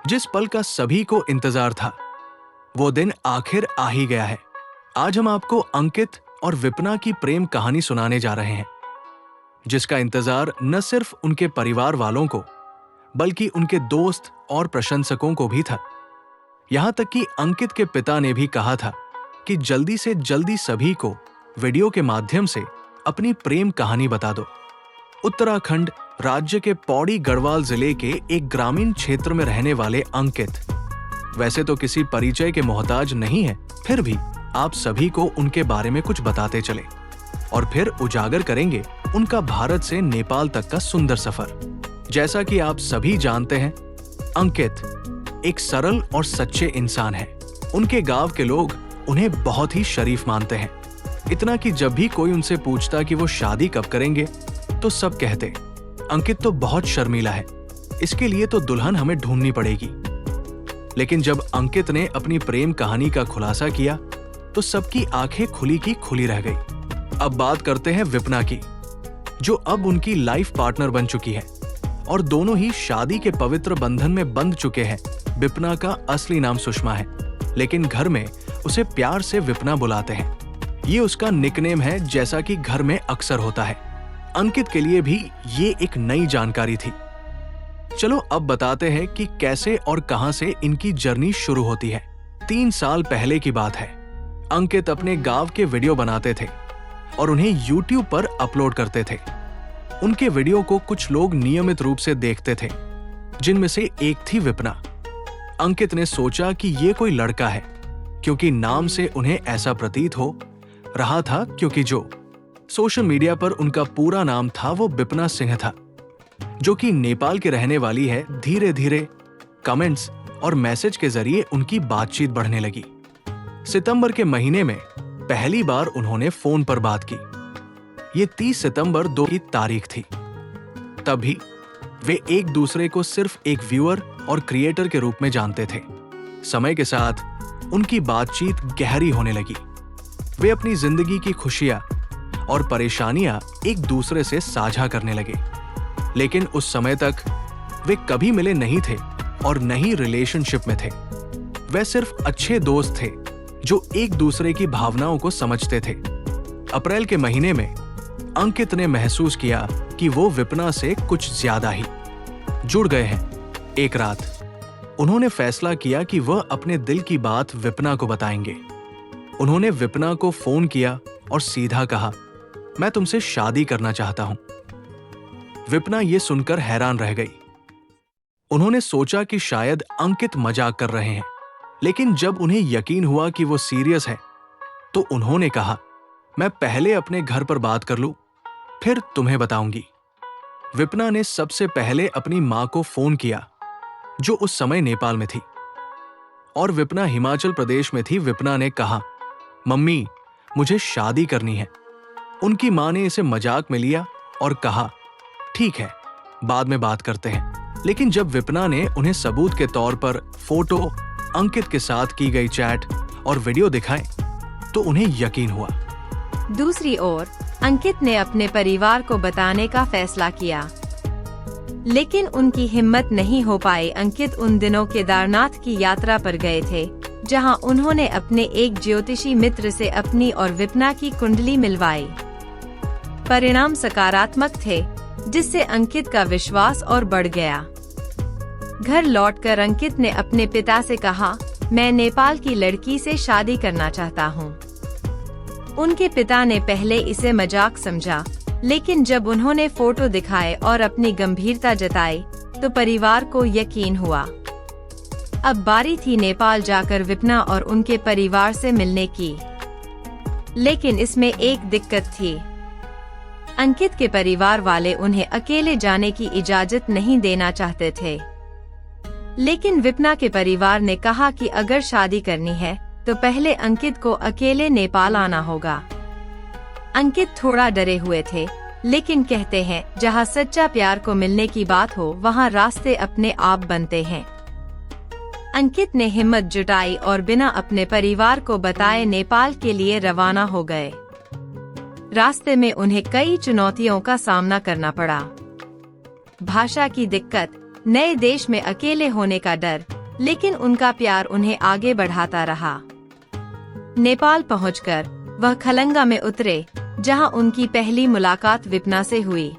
जिस पल का सभी को इंतजार था, वो दिन आखिर आ ही गया है। आज हम आपको अंकित और विपना की प्रेम कहानी सुनाने जा रहे हैं, जिसका इंतजार न सिर्फ उनके परिवार वालों को बल्कि उनके दोस्त और प्रशंसकों को भी था। यहां तक कि अंकित के पिता ने भी कहा था कि जल्दी से जल्दी सभी को वीडियो के माध्यम से अपनी प्रेम कहानी बता दो। उत्तराखंड राज्य के पौड़ी गढ़वाल जिले के एक ग्रामीण क्षेत्र में रहने वाले अंकित वैसे तो किसी परिचय के मोहताज नहीं है, फिर भी आप सभी को उनके बारे में कुछ बताते चले और फिर उजागर करेंगे उनका भारत से नेपाल तक का सुंदर सफर। जैसा कि आप सभी जानते हैं, अंकित एक सरल और सच्चे इंसान हैं। उनके गांव के लोग उन्हें बहुत ही शरीफ मानते हैं, इतना कि जब भी कोई उनसे पूछता कि वो शादी कब करेंगे तो सब कहते, अंकित तो बहुत शर्मीला है, इसके लिए तो दुल्हन हमें ढूंढनी पड़ेगी। लेकिन जब अंकित ने अपनी प्रेम कहानी का खुलासा किया तो सबकी आंखें खुली की खुली रह गई। अब बात करते हैं विपना की, जो अब उनकी लाइफ पार्टनर बन चुकी है और दोनों ही शादी के पवित्र बंधन में बंध चुके हैं। विपना का असली नाम सुषमा है, लेकिन घर में उसे प्यार से विपना बुलाते हैं। ये उसका निकनेम है, जैसा कि घर में अक्सर होता है। अंकित के लिए भी ये एक नई जानकारी थी। चलो अब बताते हैं कि कैसे और कहां से इनकी जर्नी शुरू होती है। 3 साल पहले की बात है। अंकित अपने गांव के वीडियो बनाते थे और उन्हें YouTube पर अपलोड करते थे। उनके वीडियो को कुछ लोग नियमित रूप से देखते थे, जिनमें से एक थी विपना। अंकित ने सोचा कि ये कोई लड़का है, क्योंकि नाम से उन्हें ऐसा प्रतीत हो रहा था, क्योंकि जो सोशल मीडिया पर उनका पूरा नाम था वो विपना सिंह था, जो कि नेपाल के रहने वाली है। धीरे धीरे कमेंट्स और मैसेज के जरिए उनकी बातचीत बढ़ने लगी। सितंबर के महीने में पहली बार उन्होंने फोन पर बात की। ये 30 सितंबर 2 की तारीख थी। तभी वे एक दूसरे को सिर्फ एक व्यूअर और क्रिएटर के रूप में जानते थे। समय के साथ उनकी बातचीत गहरी होने लगी। वे अपनी जिंदगी की खुशियां और परेशानियां एक दूसरे से साझा करने लगे। लेकिन उस समय तक वे कभी मिले नहीं थे और न ही रिलेशनशिप में थे। वे सिर्फ अच्छे दोस्त थे जो एक दूसरे की भावनाओं को समझते थे। अप्रैल के महीने में अंकित ने महसूस किया कि वो विपना से कुछ ज्यादा ही जुड़ गए हैं। एक रात उन्होंने फैसला किया कि वह अपने दिल की बात विपना को बताएंगे। उन्होंने विपना को फोन किया और सीधा कहा, मैं तुमसे शादी करना चाहता हूं। विपना ये सुनकर हैरान रह गई। उन्होंने सोचा कि शायद अंकित मजाक कर रहे हैं, लेकिन जब उन्हें यकीन हुआ कि वो सीरियस है तो उन्होंने कहा, मैं पहले अपने घर पर बात कर लूं, फिर तुम्हें बताऊंगी। विपना ने सबसे पहले अपनी मां को फोन किया, जो उस समय नेपाल में थी और विपना हिमाचल प्रदेश में थी। विपना ने कहा, मम्मी, मुझे शादी करनी है। उनकी मां ने इसे मजाक में लिया और कहा, ठीक है, बाद में बात करते हैं। लेकिन जब विपना ने उन्हें सबूत के तौर पर फोटो, अंकित के साथ की गई चैट और वीडियो दिखाए तो उन्हें यकीन हुआ। दूसरी ओर अंकित ने अपने परिवार को बताने का फैसला किया, लेकिन उनकी हिम्मत नहीं हो पाई। अंकित उन दिनों केदारनाथ की यात्रा पर गए थे, जहां उन्होंने अपने एक ज्योतिषी मित्र से अपनी और विपना की कुंडली मिलवाई। परिणाम सकारात्मक थे, जिससे अंकित का विश्वास और बढ़ गया। घर लौटकर अंकित ने अपने पिता से कहा, मैं नेपाल की लड़की से शादी करना चाहता हूँ। उनके पिता ने पहले इसे मजाक समझा, लेकिन जब उन्होंने फोटो दिखाए और अपनी गंभीरता जताई तो परिवार को यकीन हुआ। अब बारी थी नेपाल जाकर विपना और उनके परिवार से मिलने की। लेकिन इसमें एक दिक्कत थी। अंकित के परिवार वाले उन्हें अकेले जाने की इजाजत नहीं देना चाहते थे, लेकिन विपना के परिवार ने कहा कि अगर शादी करनी है तो पहले अंकित को अकेले नेपाल आना होगा। अंकित थोड़ा डरे हुए थे, लेकिन कहते हैं, जहाँ सच्चा प्यार को मिलने की बात हो वहाँ रास्ते अपने आप बनते हैं। अंकित ने हिम्मत जुटाई और बिना अपने परिवार को बताए नेपाल के लिए रवाना हो गए। रास्ते में उन्हें कई चुनौतियों का सामना करना पड़ा। भाषा की दिक्कत, नए देश में अकेले होने का डर, लेकिन उनका प्यार उन्हें आगे बढ़ाता रहा। नेपाल पहुंचकर वह खलंगा में उतरे, जहां उनकी पहली मुलाकात विपना से हुई।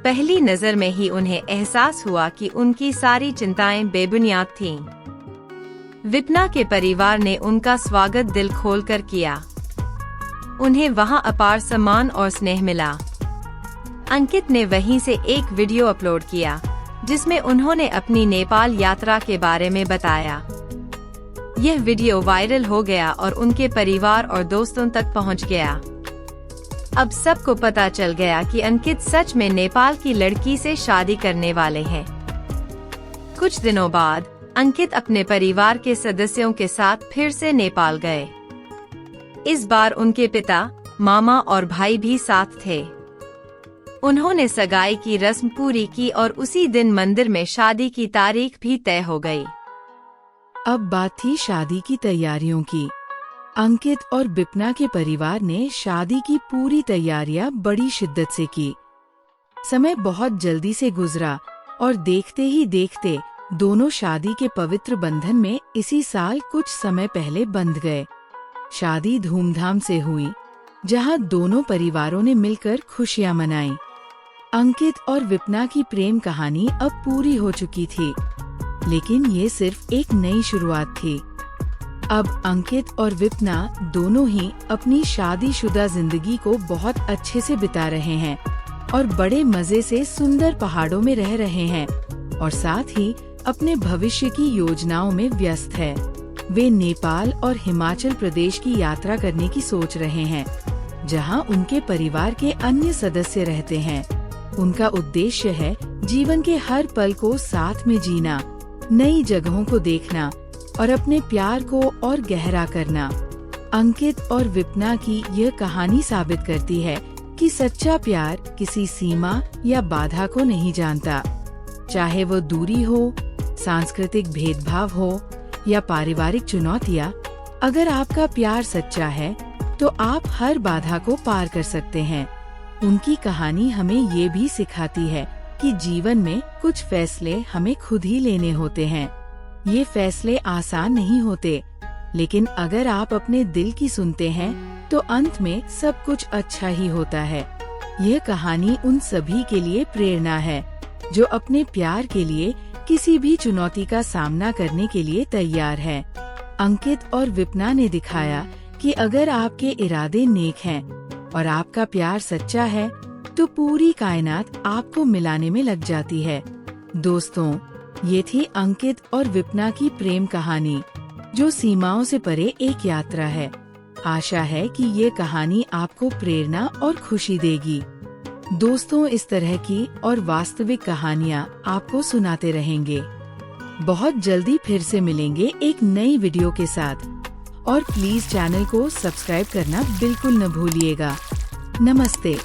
पहली नजर में ही उन्हें एहसास हुआ कि उनकी सारी चिंताएं बेबुनियाद थीं। विपना के परिवार ने उनका स्वागत दिल खोलकर किया। उन्हें वहां अपार सम्मान और स्नेह मिला। अंकित ने वहीं से एक वीडियो अपलोड किया, जिसमें उन्होंने अपनी नेपाल यात्रा के बारे में बताया। यह वीडियो वायरल हो गया और उनके परिवार और दोस्तों तक पहुंच गया। अब सबको पता चल गया कि अंकित सच में नेपाल की लड़की से शादी करने वाले हैं। कुछ दिनों बाद अंकित अपने परिवार के सदस्यों के साथ फिर से नेपाल गए। इस बार उनके पिता, मामा और भाई भी साथ थे। उन्होंने सगाई की रस्म पूरी की और उसी दिन मंदिर में शादी की तारीख भी तय हो गई। अब बात थी शादी की तैयारियों की। अंकित और विपना के परिवार ने शादी की पूरी तैयारियां बड़ी शिद्दत से की। समय बहुत जल्दी से गुजरा और देखते ही देखते दोनों शादी के पवित्र बंधन में इसी साल कुछ समय पहले बंध गए। शादी धूमधाम से हुई, जहां दोनों परिवारों ने मिलकर खुशियां मनाई। अंकित और विपना की प्रेम कहानी अब पूरी हो चुकी थी, लेकिन ये सिर्फ एक नई शुरुआत थी। अब अंकित और विपना दोनों ही अपनी शादीशुदा जिंदगी को बहुत अच्छे से बिता रहे हैं और बड़े मजे से सुंदर पहाड़ों में रह रहे हैं और साथ ही अपने भविष्य की योजनाओं में व्यस्त है। वे नेपाल और हिमाचल प्रदेश की यात्रा करने की सोच रहे हैं, जहां उनके परिवार के अन्य सदस्य रहते हैं। उनका उद्देश्य है जीवन के हर पल को साथ में जीना, नई जगहों को देखना और अपने प्यार को और गहरा करना। अंकित और विपना की यह कहानी साबित करती है कि सच्चा प्यार किसी सीमा या बाधा को नहीं जानता। चाहे वो दूरी हो, सांस्कृतिक भेदभाव हो या पारिवारिक चुनौतियाँ, अगर आपका प्यार सच्चा है तो आप हर बाधा को पार कर सकते हैं। उनकी कहानी हमें ये भी सिखाती है कि जीवन में कुछ फैसले हमें खुद ही लेने होते हैं। ये फैसले आसान नहीं होते, लेकिन अगर आप अपने दिल की सुनते हैं तो अंत में सब कुछ अच्छा ही होता है। यह कहानी उन सभी के लिए प्रेरणा है जो अपने प्यार के लिए किसी भी चुनौती का सामना करने के लिए तैयार है। अंकित और विपना ने दिखाया कि अगर आपके इरादे नेक हैं और आपका प्यार सच्चा है तो पूरी कायनात आपको मिलाने में लग जाती है। दोस्तों, ये थी अंकित और विपना की प्रेम कहानी, जो सीमाओं से परे एक यात्रा है। आशा है कि ये कहानी आपको प्रेरणा और खुशी देगी। दोस्तों, इस तरह की और वास्तविक कहानियाँ आपको सुनाते रहेंगे। बहुत जल्दी फिर से मिलेंगे एक नई वीडियो के साथ और प्लीज चैनल को सब्सक्राइब करना बिल्कुल न भूलिएगा। नमस्ते।